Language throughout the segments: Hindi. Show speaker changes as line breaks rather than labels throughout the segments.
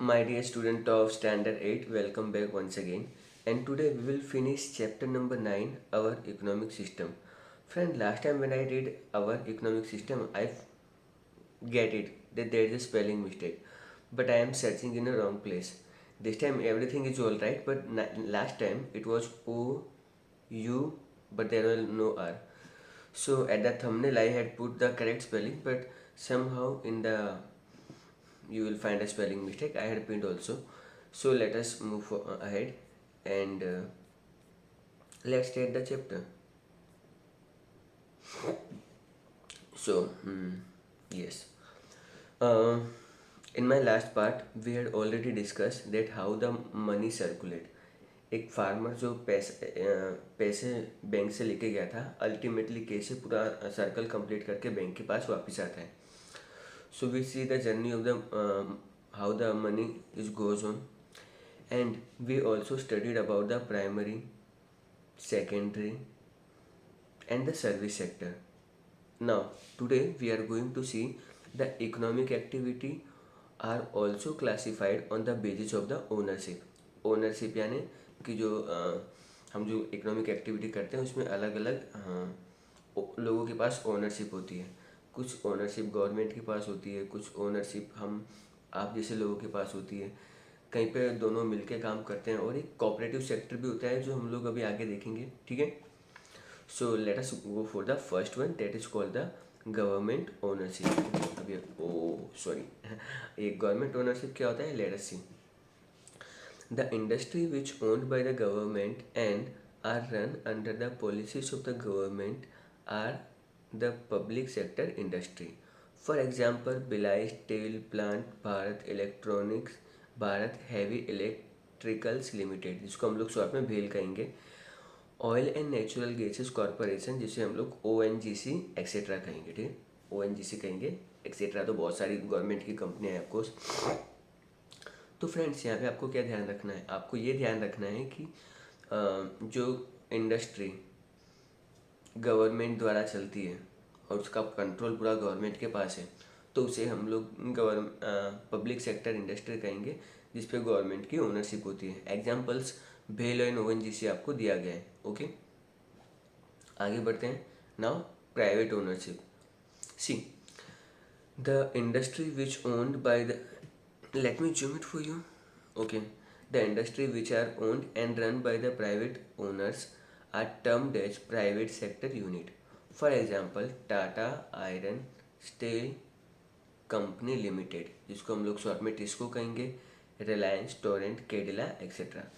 My dear student of Standard 8, welcome back once again. And today we will finish chapter number 9, our economic system. Friend, last time when I read our economic system, get it that there is a spelling mistake. But I am searching in a wrong place. This time everything is alright, but last time it was O, U, but there was no R. So at the thumbnail I had put the correct spelling, but somehow in the you will find a spelling mistake. I had pinned also. So let us move ahead and let's start the chapter. So, yes. Uh, in my last part, we had already discussed that how the money circulate. एक फार्मर जो पैसे बैंक से लेके गया था, अल्टीमेटली कैसे पूरा सर्कल कंप्लीट करके बैंक के पास वापस आता है. So we see the journey of the how the money is goes on, and we also studied about the primary, secondary, and the service sector. Now today we are going to see the economic activity are also classified on the basis of the ownership. Ownership यानी कि जो हम जो इकोनॉमिक एक्टिविटी करते हैं उसमें अलग अलग लोगों के पास ओनरशिप होती है. कुछ ओनरशिप गवर्नमेंट के पास होती है, कुछ ओनरशिप हम आप जैसे लोगों के पास होती है. कहीं पे दोनों मिलके काम करते हैं, और एक कोऑपरेटिव सेक्टर भी होता है जो हम लोग अभी आगे देखेंगे. ठीक है. So let us go for the first one, that is called the government ownership. अभी सॉरी एक गवर्नमेंट ओनरशिप क्या होता है, let us see. The industry which owned by the government and are run under the policies of the government are the public sector industry. For example, Bhilai Steel Plant, Bharat Electronics, Bharat Heavy Electricals Limited, जिसको हम लोग शॉर्ट में भेल कहेंगे. Oil and natural gases corporation, जिसे हम लोग ONGC एक्सेट्रा कहेंगे. ठीक है, ONGC कहेंगे, एक्सेट्रा तो बहुत सारी गवर्नमेंट की कंपनियाँ हैं ऑफकोर्स. तो फ्रेंड्स यहाँ पे आपको क्या ध्यान रखना है, आपको ये ध्यान रखना है कि जो इंडस्ट्री गवर्नमेंट द्वारा चलती है और उसका कंट्रोल पूरा गवर्नमेंट के पास है, तो उसे हम लोग पब्लिक सेक्टर इंडस्ट्री कहेंगे, जिस पे गवर्नमेंट की ओनरशिप होती है. एग्जांपल्स भेल एंड ONGC आपको दिया गया है. ओके, आगे बढ़ते हैं. Now private ownership. See the industry which owned by the let me zoom it for you. Okay, the industry which are owned and run by the private owners are termed as private sector unit. For example, Tata Iron Steel Company Limited, जिसको हम लोग शॉर्ट में टिस्को कहेंगे, Reliance, Torrent, Cadila etcetera.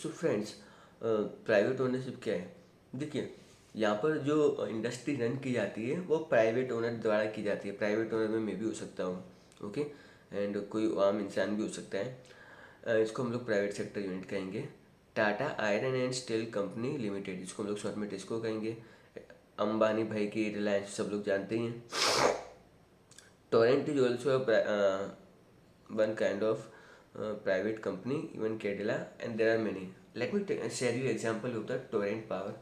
So friends, private ownership क्या है. देखिए, यहाँ पर जो इंडस्ट्री रन की जाती है वो प्राइवेट ओनर द्वारा की जाती है. प्राइवेट ओनर में मैं भी हो सकता हूँ. ओके, एंड कोई आम इंसान भी हो सकता है. इसको हम लोग प्राइवेट सेक्टर यूनिट कहेंगे. Tata iron and steel company limited, जिसको हम लोग शॉर्ट में टिस्को कहेंगे. अंबानी भाई की रिलायंस सब लोग जानते ही हैं. Torrent is also one kind of private company, even Cadila, and there are many. Let me share you example of the Torrent power.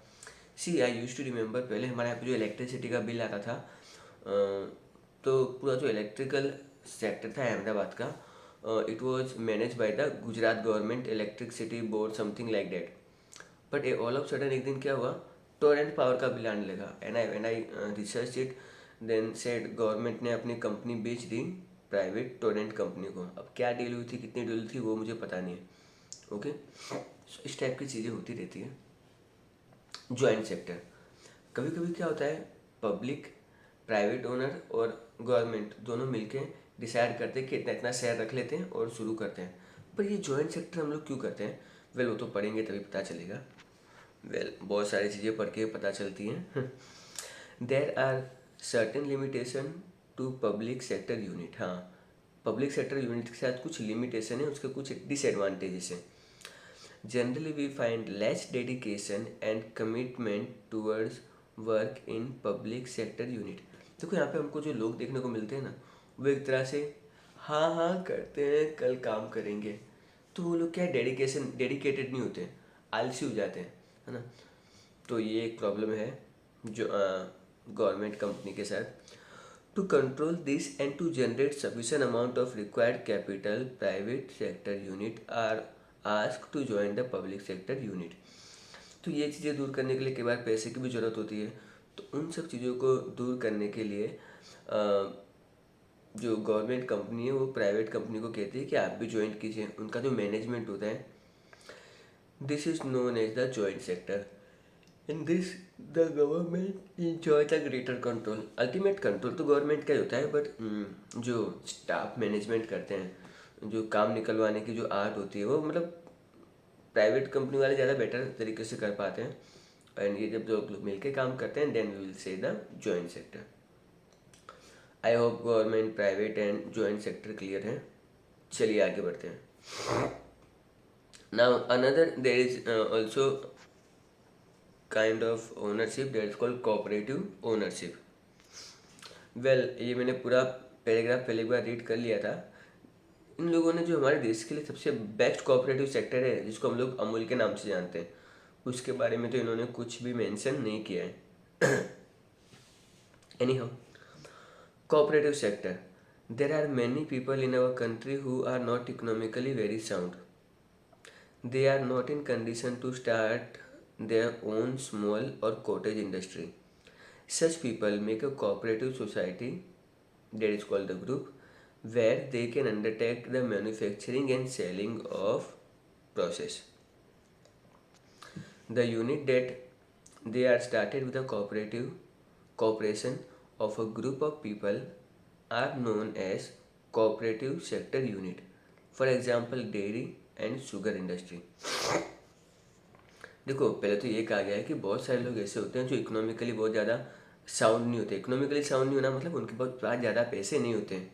See I use to remember, पहले हमारे यहाँ पे जो इलेक्ट्रिसिटी का बिल आता था, तो पूरा जो इलेक्ट्रिकल सेक्टर था अहमदाबाद का, it was manage by the Gujarat government electricity board, something like that. But all of sudden एक दिन क्या हुआ, टोरेंट पावर का बिल आने लगा. And I research it, then said government ने अपनी कंपनी बेच दी प्राइवेट टोरेंट कंपनी को. अब क्या डील हुई थी, कितनी डील थी, वो मुझे पता नहीं है. ओके, इस टाइप की चीज़ें होती रहती है. जॉइंट सेक्टर, कभी कभी क्या होता है, पब्लिक, प्राइवेट ओनर और गवर्नमेंट दोनों मिलके डिसाइड करते हैं कि इतना इतना शेयर रख लेते हैं और शुरू करते हैं. पर ये जॉइंट सेक्टर हम लोग क्यों करते हैं, वेल वो तो पढ़ेंगे तभी पता चलेगा. वेल बहुत सारी चीज़ें पढ़ के पता चलती हैं. There are certain limitation to public sector unit. हाँ, पब्लिक सेक्टर यूनिट के साथ कुछ लिमिटेशन है, उसके कुछ डिसएडवांटेजेस हैं. Generally we find less dedication and commitment towards work in public sector unit. देखो यहाँ पे हमको जो लोग देखने को मिलते हैं ना, वो एक तरह से हाँ हाँ करते हैं, कल काम करेंगे, तो वो लोग क्या डेडिकेटेड नहीं होते, आलसी हो जाते हैं, है ना. तो ये एक प्रॉब्लम है जो गवर्नमेंट कंपनी के साथ. To control this and to generate sufficient amount of required capital, private sector unit are asked to join the public sector unit. तो ये चीज़ें दूर करने के लिए कई बार पैसे की भी ज़रूरत होती है। तो उन सब चीज़ों को दूर करने के लिए जो गवर्नमेंट कंपनी है वो प्राइवेट कंपनी को कहती है कि आप भी ज्वाइन कीजिए। उनका जो मैनेजमेंट होता है, this is known as the joint sector. In this the government enjoy the greater control. Ultimate control तो गवर्नमेंट का ही होता है, बट जो स्टाफ मैनेजमेंट करते हैं, जो काम निकलवाने की जो आर्ट होती है, वो मतलब प्राइवेट कंपनी वाले ज़्यादा बेटर तरीके से कर पाते हैं। एंड ये जब लोग मिलकर काम करते हैं, then we will say the joint sector. I hope government, private and joint sector clear है। चलिए आगे बढ़ते हैं। Now another there is also kind of ownership that is called cooperative ownership. Well, ये मैंने पूरा पैराग्राफ पहले एक बार रीड कर लिया था। इन लोगों ने जो हमारे देश के लिए सबसे बेस्ट कोऑपरेटिव सेक्टर है, जिसको हम लोग अमूल के नाम से जानते हैं, उसके बारे में तो इन्होंने कुछ भी मेंशन नहीं किया है। Any how, cooperative sector. There are many people in our country who are not economically very sound. They are not in condition to start their own small or cottage industry. Such people make a cooperative society, that is called the group, where they can undertake the manufacturing and selling of process. The unit that they are started with a cooperation of a group of people are known as cooperative sector unit. For example, dairy and sugar industry. देखो, पहले तो ये कहा गया है कि बहुत सारे लोग ऐसे होते हैं जो इकोनॉमिकली बहुत ज़्यादा साउंड नहीं होते। इकोनॉमिकली साउंड नहीं होना मतलब उनके पास ज़्यादा पैसे नहीं होते हैं।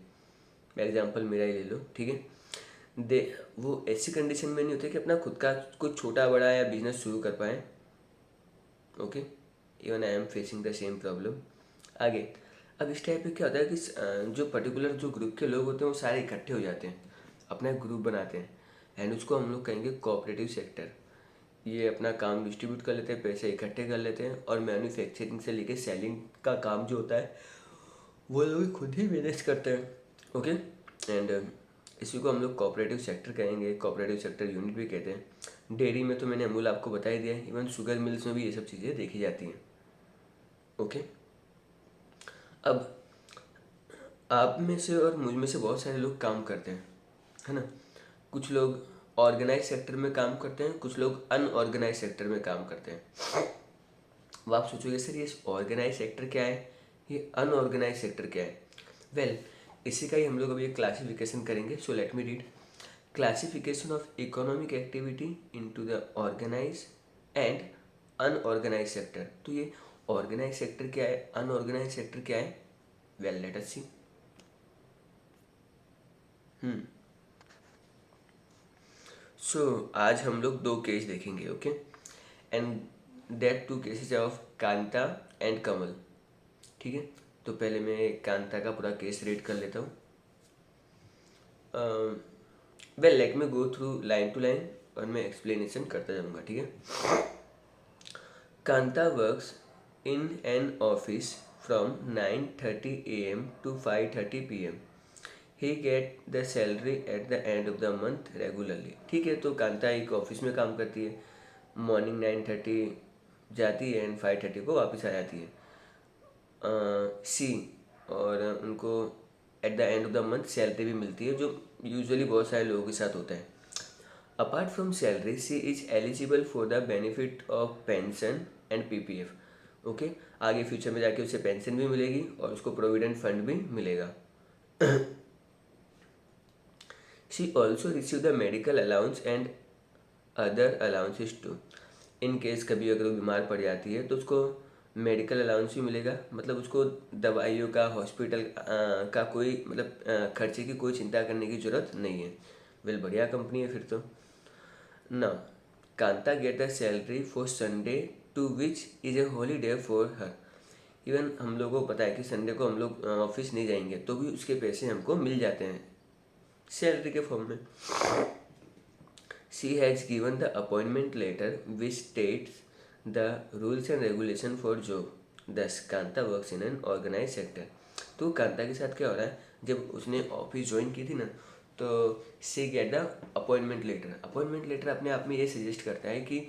एग्जाम्पल मेरा ही ले लो, ठीक है। वो ऐसी कंडीशन में नहीं होते कि अपना खुद का कुछ छोटा बड़ा या बिजनेस शुरू कर पाए। Okay, even I am facing the same problem. आगे, अब इस टाइप पे क्या होता है कि जो पर्टिकुलर जो ग्रुप के लोग होते हैं वो सारे इकट्ठे हो जाते हैं, अपना एक ग्रुप बनाते हैं, एंड उसको हम लोग कहेंगे कोऑपरेटिव सेक्टर। ये अपना काम डिस्ट्रीब्यूट कर लेते हैं, पैसे इकट्ठे कर लेते हैं, और मैन्युफैक्चरिंग से लेके सेलिंग का काम जो होता है वो लोग खुद ही मैनेज करते हैं। ओके, एंड इसी को हम लोग कोऑपरेटिव सेक्टर कहेंगे, कोऑपरेटिव सेक्टर यूनिट भी कहते हैं। डेयरी में तो मैंने अमूल आपको बता ही दिया है, इवन शुगर मिल्स में भी ये सब चीज़ें देखी जाती हैं। ओके, अब आप में से और मुझ में से बहुत सारे लोग काम करते हैं, है ना। कुछ लोग ऑर्गेनाइज सेक्टर में काम करते हैं, कुछ लोग अनऑर्गेनाइज सेक्टर में काम करते हैं। अब आप सोचोगे सर ये ऑर्गेनाइज सेक्टर क्या है, ये अनऑर्गेनाइज सेक्टर क्या है। वेल, इसी का ही हम लोग अभी एक क्लासिफिकेशन करेंगे। So let me read classification of economic activity into the organise and unorganise sector. तो ये ऑर्गेनाइज सेक्टर क्या है, अनऑर्गेनाइज सेक्टर क्या है। वेल, लेट अस सी। सो आज हम लोग 2 केस देखेंगे। Okay, and that 2 cases of Kanta and Kamal. ठीक है, तो पहले मैं कांता का पूरा केस रीड कर लेता हूँ। Well, let me go through line to line और मैं एक्सप्लेनेशन करता जाऊँगा। ठीक है। Kanta works in an office from 9:30 AM to 5:30 PM. He get the salary at the end of the month regularly. ठीक है, तो कांता एक ऑफिस में काम करती है, मॉर्निंग 9:30 जाती है एंड 5:30 को वापस आ जाती है। सी और उनको eight the end of the month salary भी मिलती है, जो यूजुअली बहुत सारे लोगों के साथ होता है। Apart from salary, she is eligible for the benefit of pension and PPF। Okay, आगे फ्यूचर में जाके उसे पेंशन भी मिलेगी और उसको प्रोविडेंट फंड भी मिलेगा। She also received the medical allowance and other allowances too. In case कभी अगर वो बीमार पड़ जाती है तो उसको मेडिकल अलाउंस भी मिलेगा, मतलब उसको दवाइयों का, हॉस्पिटल का कोई मतलब खर्चे की कोई चिंता करने की ज़रूरत नहीं है। वेल, बढ़िया कंपनी है फिर तो। ना, Kanta get the salary for Sunday too which is a holiday for her. Even हम लोगों को पता है कि संडे को हम लोग ऑफिस नहीं जाएंगे तो भी उसके पैसे हमको मिल जाते हैं सैलरी के फॉर्म में। She has given the appointment letter which states the rules and regulation for job. Thus Kanta works in an organise sector. तो कांता के साथ क्या हो रहा है, जब उसने ऑफिस ज्वाइन की थी ना, तो she get the appointment letter. Appointment letter अपने आप में ये सजेस्ट करता है कि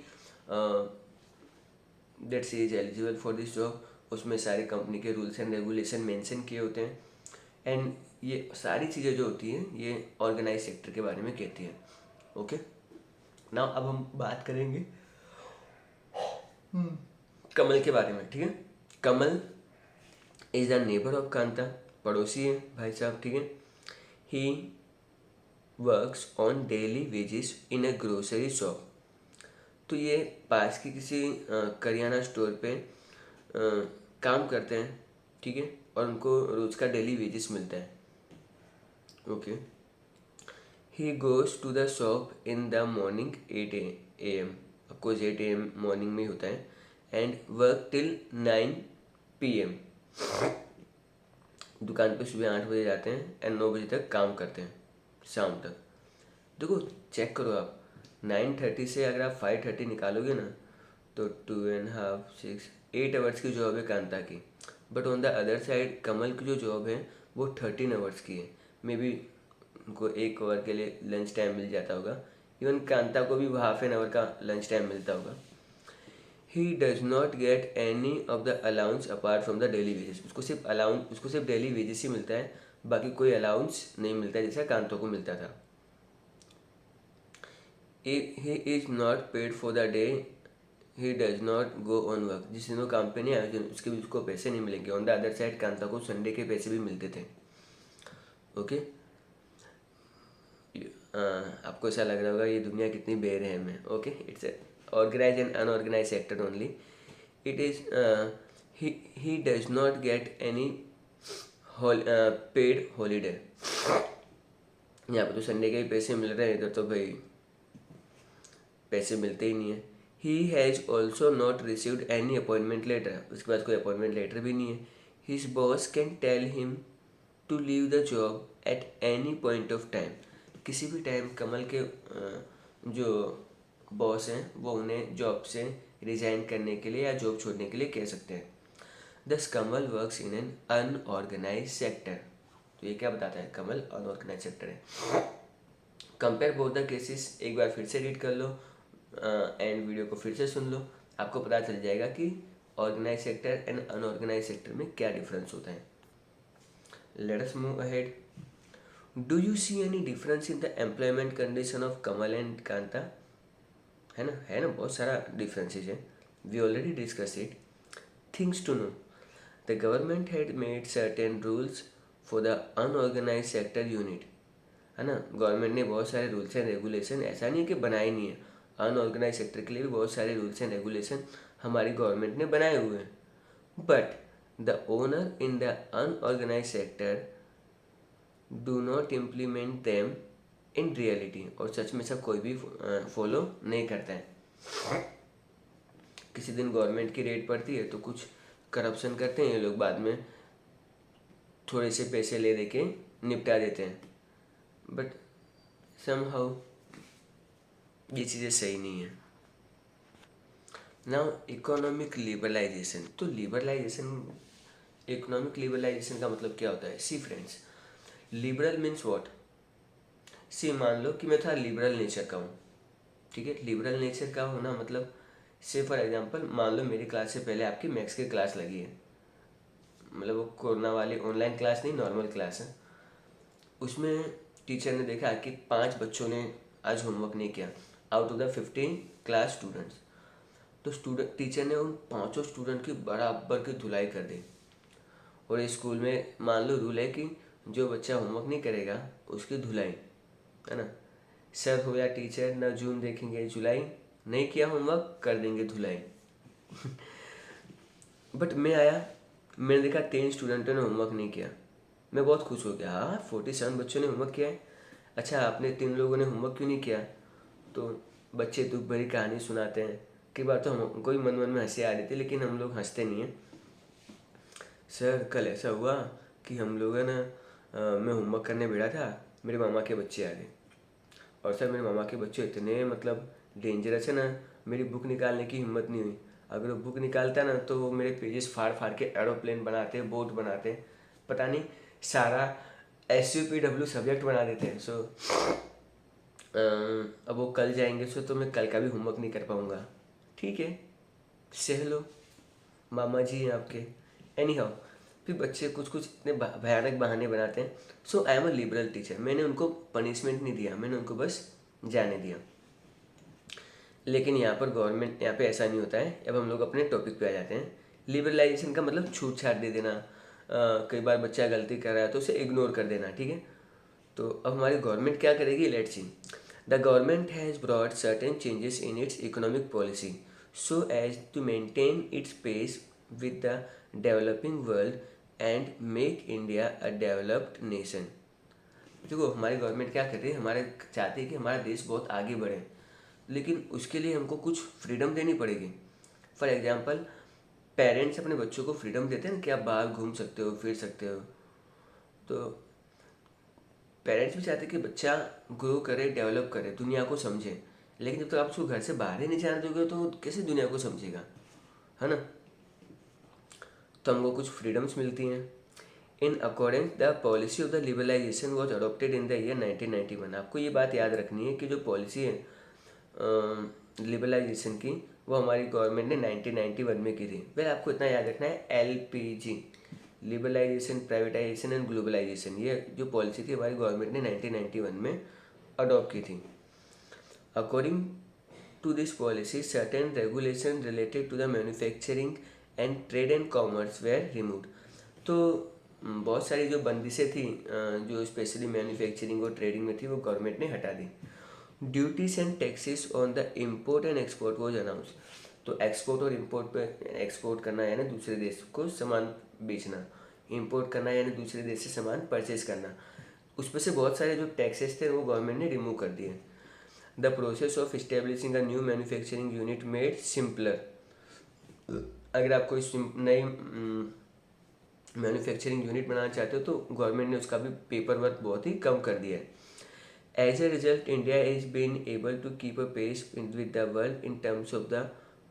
that she is eligible for this job. उसमें सारे कंपनी के रूल्स एंड रेगुलेशन मेंशन किए होते हैं, एंड ये सारी चीज़ें जो होती हैं ये ऑर्गेनाइज सेक्टर के बारे में कहती है। ओके, नाउ अब हम बात करेंगे कमल के बारे में। ठीक है, Kamal is the neighbour of Kanta, पड़ोसी है भाई साहब। ठीक है, he works on daily wages in a grocery shop. तो ये पास की किसी करियाना स्टोर पे काम करते हैं। ठीक है, और उनको रोज का डेली वेजेस मिलता है। Okay, he goes to the shop in the morning 8 AM। Of course 8 AM morning में होता है, एंड वर्क टिल 9 PM। दुकान पे सुबह 8 बजे जाते हैं एंड 9 बजे तक काम करते हैं शाम तक। देखो चेक करो आप, 9:30 से अगर आप 5:30 निकालोगे ना, तो 2.5 6 8 आवर्स की जॉब है कांता की। But on the other side Kamal की जो जॉब है वो 13 आवर्स की है। मे बी उनको 1 आवर के लिए लंच टाइम मिल जाता होगा, इवन कांता को भी ½ एन आवर का लंच टाइम मिलता होगा। ही does not get any of the allowance apart from the daily wages. उसको सिर्फ डेली वेजेस ही मिलता है, बाकी कोई अलाउंस नहीं मिलता है जैसा कांतों को मिलता था। If he is not paid for the day, he does not go on work। जिस दिन वो काम पे नहीं आए उसके भी उसको पैसे नहीं मिलेंगे। On the other side Kanta को संडे के पैसे भी मिलते थे। ओके, आपको ऐसा लग रहा होगा ये दुनिया कितनी बेरहम है। Okay, it's organise and unorganise sector only. It is he does not get any paid holiday. यहाँ पे तो संडे के ही पैसे मिल रहे हैं, इधर तो भाई पैसे मिलते ही नहीं है। He has also not received any appointment letter. उसके पास कोई अपॉइंटमेंट लेटर भी नहीं है। His boss can tell him to leave the job at any point of time. किसी भी टाइम कमल के जो बॉस हैं वो उन्हें जॉब से रिजाइन करने के लिए या जॉब छोड़ने के लिए कह सकते हैं। Thus Kamal works in an unorganise sector. तो ये क्या बताता है, कमल अनऑर्गेनाइज सेक्टर है। कंपेयर बोथ द केसेस, एक बार फिर से रीड कर लो एंड वीडियो को फिर से सुन लो, आपको पता चल जाएगा कि organise sector and unorganise sector में क्या डिफरेंस होता है। Let us move ahead. Do you see any difference in the employment condition of Kamal and Kanta? है ना बहुत सारा डिफरेंसेस है। We already discuss it. Things to know, the government had made certain rules for the unorganise sector unit. है ना, गवर्नमेंट ने बहुत सारे रूल्स एंड रेगुलेशन, ऐसा नहीं है कि बनाए नहीं है, अनऑर्गेनाइज सेक्टर के लिए भी बहुत सारे रूल्स एंड रेगुलेशन हमारी गवर्नमेंट ने बनाए हुए हैं। But the owner in the unorganise sector do not implement them in reality. और सच में सब कोई भी फॉलो नहीं करता है। किसी दिन गवर्नमेंट की रेट पड़ती है तो कुछ करप्शन करते हैं ये लोग, बाद में थोड़े से पैसे ले दे के निपटा देते हैं। बट समहाउ ये चीज़ें सही नहीं है। Now economic liberalisation. तो इकोनॉमिक लिबरलाइजेशन का मतलब क्या होता है? See friends, liberal means what? See मान लो कि मैं थोड़ा लिबरल नेचर का हूँ। ठीक है, लिबरल नेचर का होना मतलब, से फॉर एग्जांपल मान लो मेरी क्लास से पहले आपकी मैथ्स की क्लास लगी है, मतलब वो कोरोना वाली ऑनलाइन क्लास नहीं, नॉर्मल क्लास है। उसमें टीचर ने देखा कि 5 बच्चों ने आज होमवर्क नहीं किया out of the 15 class students. तो टीचर ने उन 5 स्टूडेंट की बराबर की धुलाई कर दी। और इस स्कूल में मान लो रूल है कि जो बच्चा होमवर्क नहीं करेगा उसकी धुलाई, है ना। सर हो या टीचर, ना जून देखेंगे जुलाई, नहीं किया होमवर्क कर देंगे धुलाई। बट मैं आया, मैंने देखा 3 स्टूडेंटों ने होमवर्क नहीं किया, मैं बहुत खुश हो गया। हाँ 47 बच्चों ने होमवर्क किया है, अच्छा आपने 3 लोगों ने होमवर्क क्यों नहीं किया? तो बच्चे दुख भरी कहानी सुनाते हैं। कई बार तो हमको भी मन मन में हंसी आ रही थी, लेकिन हम लोग हंसते नहीं हैं। सर कल ऐसा हुआ कि हम लोग है ना, मैं होमवर्क करने बैठा था, मेरे मामा के बच्चे आ गए। और सर मेरे मामा के बच्चे इतने मतलब डेंजरस है ना, मेरी बुक निकालने की हिम्मत नहीं हुई। अगर वो बुक निकालता ना तो वो मेरे पेजेस फाड़ फाड़ के एरोप्लेन बनाते, बोट बनाते। पता नहीं सारा SUPW सब्जेक्ट बना देते हैं। सो अब वो कल जाएंगे, सो तो मैं कल का भी होमवर्क नहीं कर पाऊँगा। ठीक है, सह लो, मामा जी हैं आपके। एनी हाउ, फिर बच्चे कुछ कुछ इतने भयानक बहाने बनाते हैं। So I am a liberal teacher, मैंने उनको पनिशमेंट नहीं दिया, मैंने उनको बस जाने दिया। लेकिन यहाँ पर गवर्नमेंट, यहाँ पे ऐसा नहीं होता है। अब हम लोग अपने टॉपिक पे आ जाते हैं। लिबरलाइजेशन का मतलब छूट छाट दे देना। कई बार बच्चा गलती कर रहा है तो उसे इग्नोर कर देना, ठीक है। तो अब हमारी गवर्नमेंट क्या करेगी, let's see. The government has brought certain changes in its economic policy so as to maintain its pace with the developing world and make India a developed nation. देखो हमारी गवर्नमेंट क्या कर रही है, हमारे चाहती है कि हमारा देश बहुत आगे बढ़े, लेकिन उसके लिए हमको कुछ फ्रीडम देनी पड़ेगी। फॉर एग्जाम्पल, पेरेंट्स अपने बच्चों को फ्रीडम देते हैं ना कि आप बाहर घूम सकते हो, फिर सकते हो। तो पेरेंट्स भी चाहते हैं कि बच्चा ग्रो करे, डेवलप करे, दुनिया को समझे। लेकिन जब तक आप उसको घर से बाहर ही नहीं जाने दोगे तो कैसे दुनिया को समझेगा, है ना। तो हमको कुछ फ्रीडम्स मिलती हैं। In according the policy of the liberalisation was adopted in the year 1991। आपको ये बात याद रखनी है कि जो पॉलिसी है लिबरलाइजेशन की, वो हमारी गवर्नमेंट ने 1991 में की थी। फिर आपको इतना याद रखना है, LPG, liberalisation, privatisation and globalisation, ये जो पॉलिसी थी हमारी गवर्नमेंट ने 1991 में अडॉप्ट की थी। According to this policy certain regulation related to the manufacturing and trade and commerce were removed. तो बहुत सारी जो बंदिशें थी जो स्पेशली मैन्युफैक्चरिंग और ट्रेडिंग में थी, वो गवर्नमेंट ने हटा दी। Duties and taxes on the import and export was announce. तो एक्सपोर्ट और इम्पोर्ट पे, एक्सपोर्ट करना यानी दूसरे देश को सामान बेचना, इम्पोर्ट करना यानी दूसरे देश से सामान परचेज करना, उस पर से बहुत सारे जो टैक्सेस थे वो गवर्नमेंट ने रिमूव कर दिए। The process of establishing a new manufacturing unit made simpler. अगर आप कोई नई मैन्युफैक्चरिंग यूनिट बनाना चाहते हो तो गवर्नमेंट ने उसका भी पेपर वर्क बहुत ही कम कर दिया है। As a result, India is being able to keep a pace with the world in terms of the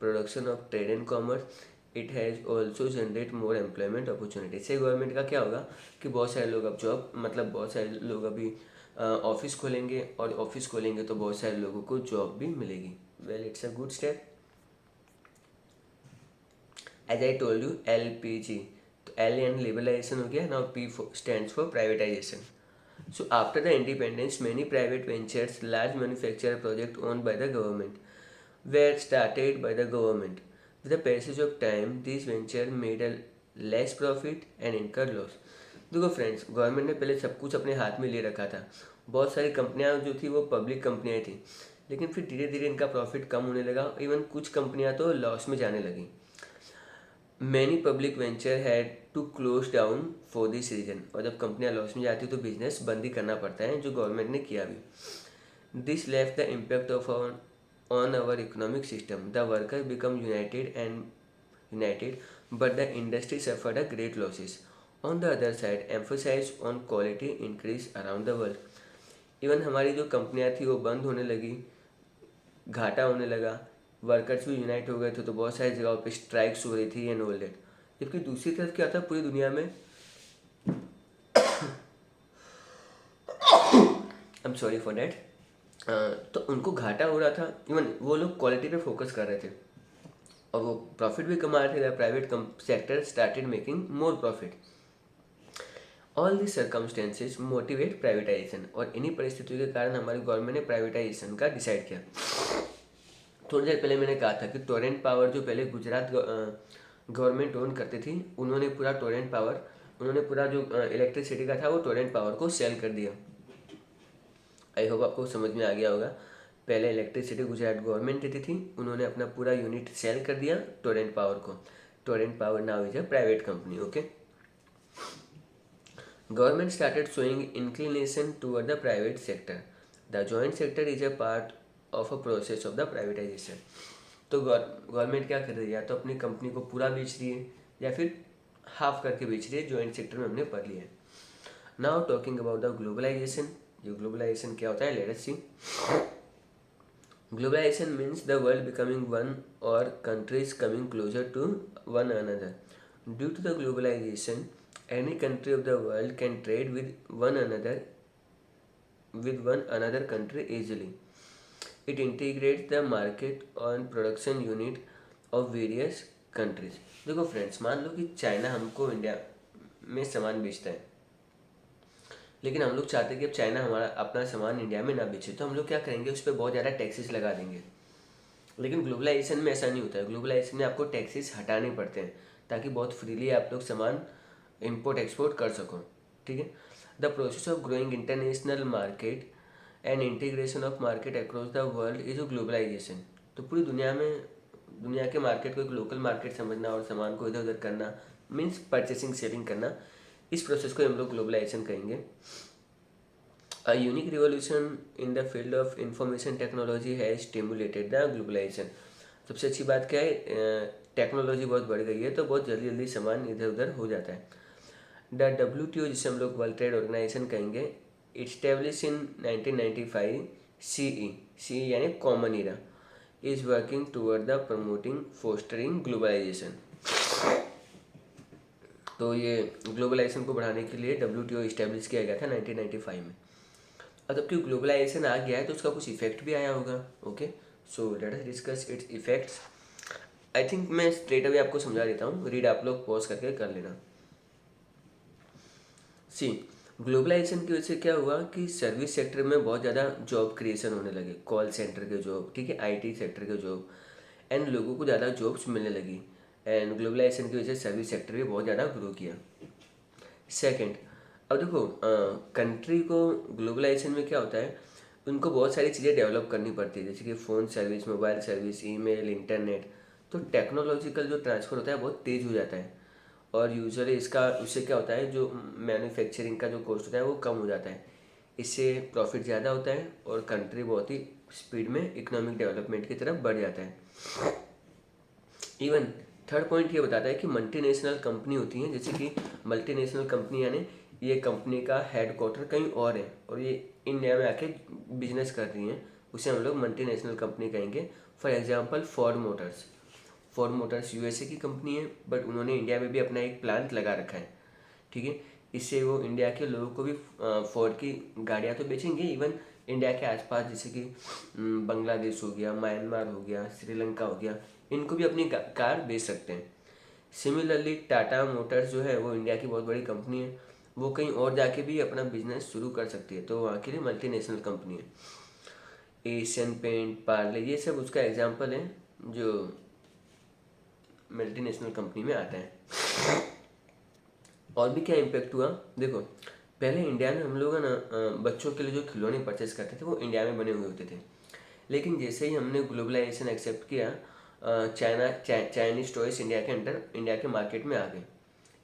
production of trade and commerce. It has also generate more employment opportunities. से गवर्नमेंट का क्या होगा कि बहुत सारे लोग अब जॉब, मतलब बहुत सारे लोग अभी ऑफिस खोलेंगे, और ऑफिस खोलेंगे तो बहुत सारे लोगों को जॉब भी मिलेगी। Well, it's a good step. As I told you, LPG, तो L यानी लिबरलाइजेशन हो गया, now P stands for privatization. So after the independence, many private ventures, large manufacturer projects owned by the government, were started by the government. With the passage of time, these ventures made a less profit and incurred loss. देखो फ्रेंड्स, गवर्नमेंट ने पहले सब कुछ अपने हाथ में ले रखा था। बहुत सारी कंपनियां जो थी वो पब्लिक कंपनियां थी, लेकिन फिर धीरे धीरे इनका प्रॉफिट कम होने लगा। इवन कुछ कंपनियां तो लॉस में जाने लगी। Many public venture had to close down for this reason. और जब कंपनियां लॉस में जाती है तो बिजनेस बंद ही करना पड़ता है, जो गवर्नमेंट ने किया भी। This left the impact of on our economic system. The worker become united but the industry suffered a great losses. On the other side, emphasise on quality increase around the world. Even हमारी जो कंपनियां थी वो बंद होने लगी, घाटा होने लगा, वर्कर्स भी यूनाइट हो गए थे, तो बहुत सारी जगहों पे स्ट्राइक्स हो रही थी एंड ऑल दैट। जबकि दूसरी तरफ क्या था, पूरी दुनिया में, I am sorry for that, तो उनको घाटा हो रहा था। इवन वो लोग क्वालिटी पे फोकस कर रहे थे और वो प्रॉफिट भी कमा रहे थे। Private sector started making more profit. All this circumstances motivate privatisation. और इन्हीं परिस्थितियों के कारण हमारी गवर्नमेंट ने प्राइवेटाइजेशन का डिसाइड किया। थोड़ी देर पहले मैंने कहा था कि टोरेंट पावर जो पहले गुजरात गवर्नमेंट ओन करती थी, उन्होंने पूरा टोरेंट पावर, उन्होंने पूरा जो इलेक्ट्रिसिटी का था वो टोरेंट पावर को सेल कर दिया। आई होप आपको समझ में आ गया होगा। पहले इलेक्ट्रिसिटी गुजरात गवर्नमेंट देती थी, उन्होंने अपना पूरा यूनिट सेल कर दिया टोरेंट पावर को। Torrent power now is a private company, okay. Government started showing inclination toward the private sector. The joint sector is a part of a process of the privatisation. तो गवर्नमेंट क्या कर रही है, या तो अपनी कंपनी को पूरा बेच रही है या फिर हाफ करके बेच रही है। जॉइंट सेक्टर में हमने पढ़ लिया है। Now talking about the globalisation. ये ग्लोबलाइजेशन क्या होता है, let us see. Globalisation means the world becoming one और countries coming closer to one another. Due to the globalisation, Any country of the world can trade with one another country easily. It integrates the market on production unit of various countries. देखो फ्रेंड्स, मान लो कि चाइना हमको इंडिया में सामान बेचता है, लेकिन हम लोग चाहते हैं कि अब चाइना हमारा अपना सामान इंडिया में ना बेचे, तो हम लोग क्या करेंगे, उस पर बहुत ज़्यादा टैक्सेस लगा देंगे। लेकिन ग्लोबलाइजेशन में ऐसा नहीं होता है। ग्लोबलाइजेशन में आपको टैक्सेस हटाने पड़ते हैं ताकि बहुत फ्रीली आप लोग सामान इंपोर्ट एक्सपोर्ट कर सको। ठीक है। The process of growing international market and integration of market across the world is globalisation. तो पूरी दुनिया के मार्केट को एक लोकल मार्केट समझना और सामान को इधर उधर करना मीन्स परचेसिंग सेलिंग करना, इस प्रोसेस को हम लोग ग्लोबलाइजेशन कहेंगे। A unique revolution in the field of information technology has stimulated the globalization। सबसे अच्छी बात क्या है, टेक्नोलॉजी बहुत बढ़ गई है तो बहुत जल्दी जल्दी सामान इधर उधर हो जाता है। द WTO, जिसे हम लोग वर्ल्ड ट्रेड ऑर्गेनाइजेशन कहेंगे, इस्टेब्लिश इन 1995 CE यानी common era, is working toward the promoting fostering globalisation. तो ये ग्लोबलाइजेशन को बढ़ाने के लिए WTO इस्टेब्लिश किया गया था 1995 में। अब जबकि ग्लोबलाइजेशन आ गया है तो उसका कुछ इफेक्ट भी आया होगा। Okay, so let us discuss it's effects. I think मैं स्ट्रेट अवे आपको समझा देता हूँ, रीड आप लोग पॉज करके कर लेना। सी, ग्लोबलाइजेशन की वजह से क्या हुआ कि सर्विस सेक्टर में बहुत ज़्यादा जॉब क्रिएशन होने लगे, कॉल सेंटर के जॉब, ठीक है, IT सेक्टर के जॉब, एंड लोगों को ज़्यादा जॉब्स मिलने लगी। एंड ग्लोबलाइजेशन की वजह से सर्विस सेक्टर भी बहुत ज़्यादा ग्रो किया। सेकेंड, अब देखो कंट्री को ग्लोबलाइजेशन में क्या होता है, उनको बहुत सारी चीज़ें डेवलप करनी पड़ती है, जैसे कि phone service, mobile service, email, internet. तो टेक्नोलॉजिकल जो ट्रांसफ़र होता है बहुत तेज़ हो जाता है और यूजुअली उससे क्या होता है, जो मैन्युफैक्चरिंग का जो कॉस्ट होता है वो कम हो जाता है। इससे प्रॉफिट ज़्यादा होता है और कंट्री बहुत ही स्पीड में इकोनॉमिक डेवलपमेंट की तरफ बढ़ जाता है। इवन थर्ड पॉइंट ये बताता है कि मल्टीनेशनल कंपनी होती हैं, जैसे कि मल्टीनेशनल कंपनी यानी ये कंपनी का हेडक्वार्टर कहीं और है और ये इंडिया में आके बिजनेस कर रही हैं, उसे हम लोग मल्टीनेशनल कंपनी कहेंगे। For example Ford Motors USA की कंपनी है, बट उन्होंने इंडिया में भी अपना एक प्लांट लगा रखा है। ठीक है, इससे वो इंडिया के लोगों को भी फोर्ड की गाड़ियाँ तो बेचेंगे, इवन इंडिया के आसपास जैसे कि बांग्लादेश हो गया, म्यांमार हो गया, श्रीलंका हो गया, इनको भी अपनी कार बेच सकते हैं। सिमिलरली टाटा मोटर्स जो है वो इंडिया की बहुत बड़ी कंपनी है, वो कहीं और जाके भी अपना बिजनेस शुरू कर सकती है, तो वहाँ के लिए मल्टीनेशनल कंपनी है। एशियन पेंट, पार्ले, ये सब उसका एग्जाम्पल है जो मल्टीनेशनल कंपनी में आता है। और भी क्या इम्पेक्ट हुआ, देखो पहले इंडिया में हम लोग है ना बच्चों के लिए जो खिलौने परचेस करते थे वो इंडिया में बने हुए होते थे, लेकिन जैसे ही हमने ग्लोबलाइजेशन एक्सेप्ट किया, चाइनीज़ टॉयस इंडिया के मार्केट में आ गए।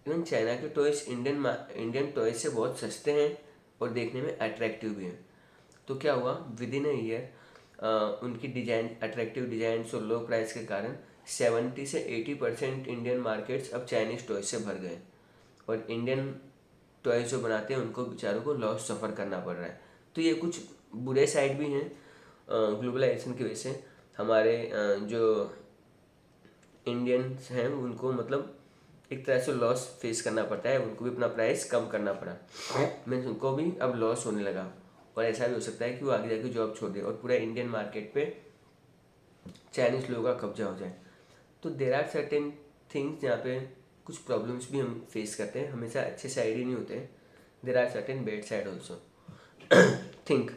इवन चाइना के टॉयस इंडियन टॉयस से बहुत सस्ते हैं और देखने में अट्रैक्टिव भी हैं। तो क्या हुआ, विद इन अ ईयर उनकी अट्रैक्टिव डिजाइन और लो प्राइस के कारण 70 से 80% इंडियन मार्केट्स अब चाइनीज़ टॉयस से भर गए और इंडियन टॉयज जो बनाते हैं उनको बेचारों को लॉस सफ़र करना पड़ रहा है। तो ये कुछ बुरे साइड भी हैं ग्लोबलाइजेशन की वजह से। हमारे जो इंडियंस हैं उनको मतलब एक तरह से लॉस फेस करना पड़ता है, उनको भी अपना प्राइस कम करना पड़ा, मीन्स उनको भी अब लॉस होने लगा और ऐसा भी हो सकता है कि वो आगे जाके जॉब छोड़ दे और पूरा इंडियन मार्केट पे चाइनीज़ लोगों का कब्जा हो जाए। तो देर आर सर्टेन थिंग्स जहाँ पे कुछ प्रॉब्लम्स भी हम फेस करते हैं, हमेशा अच्छे साइड ही नहीं होते, there are certain bad side also. Think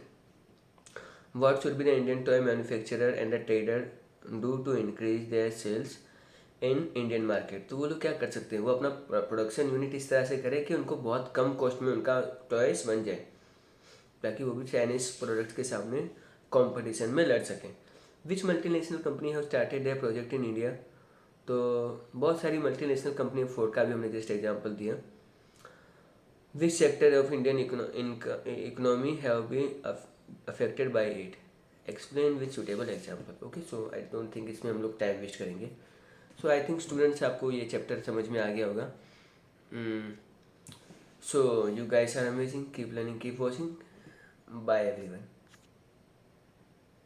what should be the Indian toy manufacturer and the trader do to increase their sales in Indian market. तो वो लोग क्या कर सकते हैं, वो अपना प्रोडक्शन यूनिट इस तरह से करें कि उनको बहुत कम कॉस्ट में उनका टॉयस बन जाए ताकि वो भी चाइनीज़ प्रोडक्ट के सामने कंपटीशन में लड़ सकें। Which multinational company have started their project in India. तो बहुत सारी मल्टीनेशनल कंपनी, फोर्ड का भी हमने जस्ट एग्जांपल दिया। Which sector of Indian economy have been affected by it, explain with suitable example. Okay, so I don't think इसमें हम लोग टाइम वेस्ट करेंगे। सो आई थिंक स्टूडेंट्स आपको ये चैप्टर समझ में आ गया होगा। So you guys are amazing, keep learning, keep watching, bye everyone.